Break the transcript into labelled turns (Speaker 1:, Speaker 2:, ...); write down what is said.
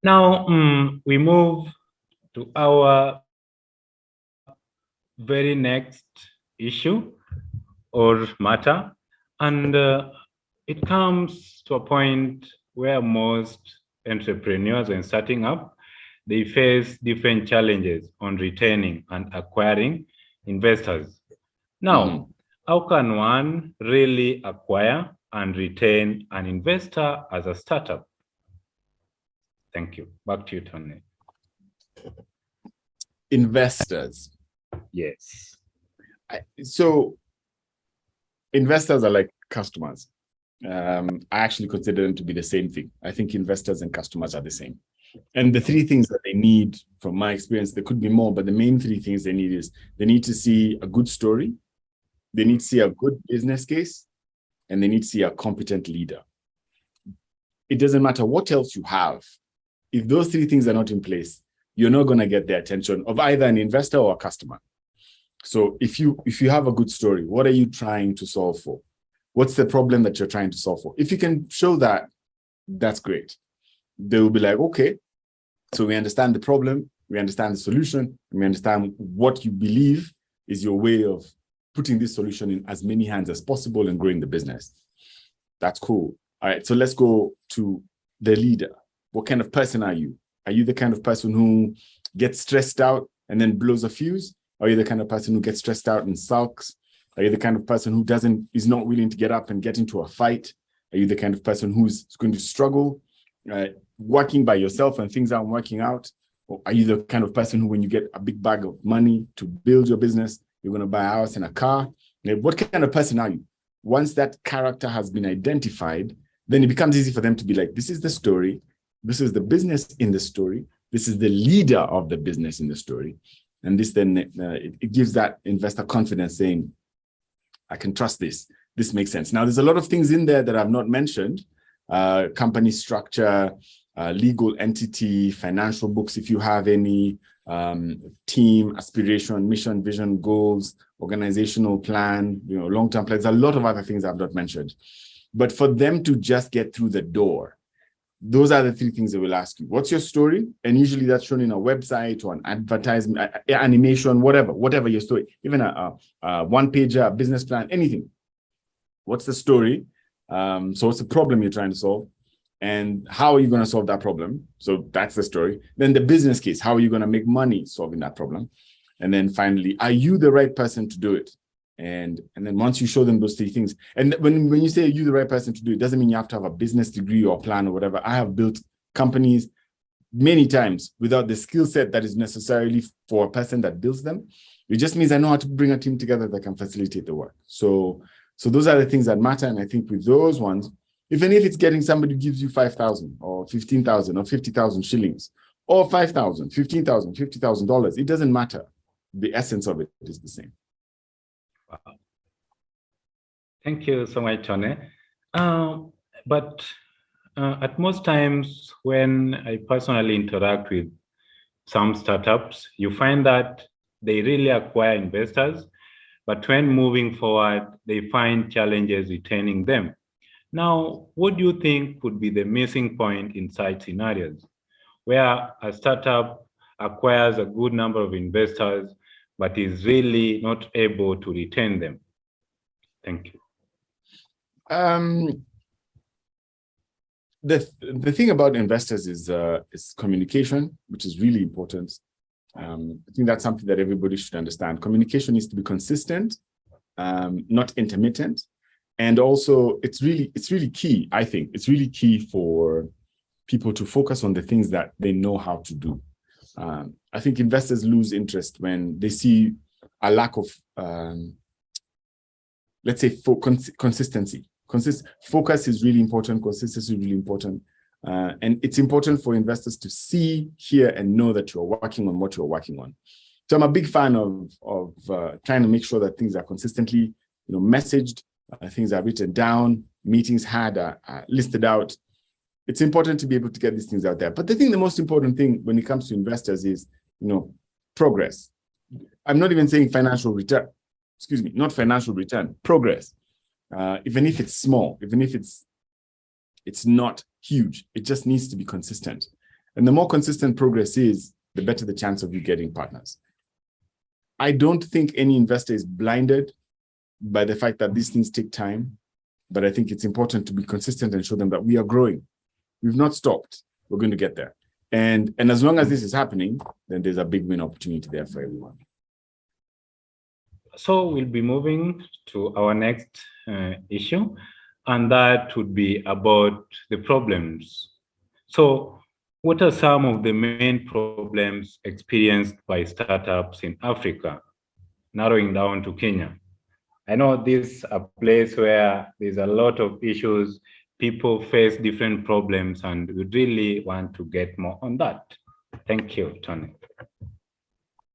Speaker 1: Now, we move to our very next issue or matter, and it comes to a point where most entrepreneurs, when starting up, they face different challenges on retaining and acquiring investors. Now, how can one really acquire and retain an investor as a startup? Thank you. Back to you, Tonee.
Speaker 2: Investors.
Speaker 1: Yes.
Speaker 2: So investors are like customers. I actually consider them to be the same thing. I think investors and customers are the same. And the three things that they need, from my experience, there could be more, but the main three things they need is they need to see a good story, they need to see a good business case, and they need to see a competent leader. It doesn't matter what else you have. If those three things are not in place, you're not going to get the attention of either an investor or a customer. So if you have a good story, what are you trying to solve for? What's the problem that you're trying to solve for? If you can show that, that's great. They will be like, okay, so we understand the problem, we understand the solution, and we understand what you believe is your way of putting this solution in as many hands as possible and growing the business. That's cool. All right, so let's go to the leader. What kind of person are you? Are you the kind of person who gets stressed out and then blows a fuse? Are you the kind of person who gets stressed out and sulks? Are you the kind of person who is not willing to get up and get into a fight? Are you the kind of person who's going to struggle working by yourself when things aren't working out? Or are you the kind of person who, when you get a big bag of money to build your business, you're going to buy a house and a car? What kind of person are you? Once that character has been identified, then it becomes easy for them to be like, this is the story. This is the business in the story. This is the leader of the business in the story. And this then, it gives that investor confidence saying, I can trust this. This makes sense. Now, there's a lot of things in there that I've not mentioned. Company structure, legal entity, financial books, if you have any, team, aspiration, mission, vision, goals, organizational plan, long-term plans. There's a lot of other things I've not mentioned. But for them to just get through the door, those are the three things they will ask you. What's your story? And usually that's shown in a website or an advertisement, animation, whatever your story, even a one-pager, a business plan, anything. What's the story? So what's the problem you're trying to solve? And how are you going to solve that problem? So that's the story. Then the business case, how are you going to make money solving that problem? And then finally, are you the right person to do it? And then once you show them those three things, and when you say you're the right person to do it, doesn't mean you have to have a business degree or plan or whatever. I have built companies many times without the skill set that is necessarily for a person that builds them. It just means I know how to bring a team together that can facilitate the work. So those are the things that matter. And I think with those ones, even if it's getting somebody who gives you 5,000 or 15,000 or 50,000 shillings or 5,000, 15,000, $50,000, it doesn't matter. The essence of it is the same.
Speaker 1: Wow. Thank you so much, Tonee. But at most times when I personally interact with some startups, you find that they really acquire investors, but when moving forward, they find challenges retaining them. Now, what do you think would be the missing point in such scenarios where a startup acquires a good number of investors, but is really not able to retain them? Thank you.
Speaker 2: The thing about investors is communication, which is really important. I think that's something that everybody should understand. Communication needs to be consistent, not intermittent. And also, it's really key, I think. It's really key for people to focus on the things that they know how to do. I think investors lose interest when they see a lack of, let's say, consistency. Focus is really important. Consistency is really important. And it's important for investors to see, hear, and know that you're working on what you're working on. So I'm a big fan of trying to make sure that things are consistently, messaged, things are written down, meetings had, listed out. It's important to be able to get these things out there. But the most important thing when it comes to investors is, progress. I'm not even saying financial return. Excuse me, not financial return, progress. Even if it's small, even if it's not huge, it just needs to be consistent. And the more consistent progress is, the better the chance of you getting partners. I don't think any investor is blinded by the fact that these things take time, but I think it's important to be consistent and show them that we are growing. We've not stopped. We're going to get there. And as long as this is happening, then there's a big win opportunity there for everyone.
Speaker 1: So we'll be moving to our next issue, and that would be about the problems. So what are some of the main problems experienced by startups in Africa, narrowing down to Kenya? I know this is a place where there's a lot of issues, people face different problems, and we really want to get more on that. Thank you, Tonee.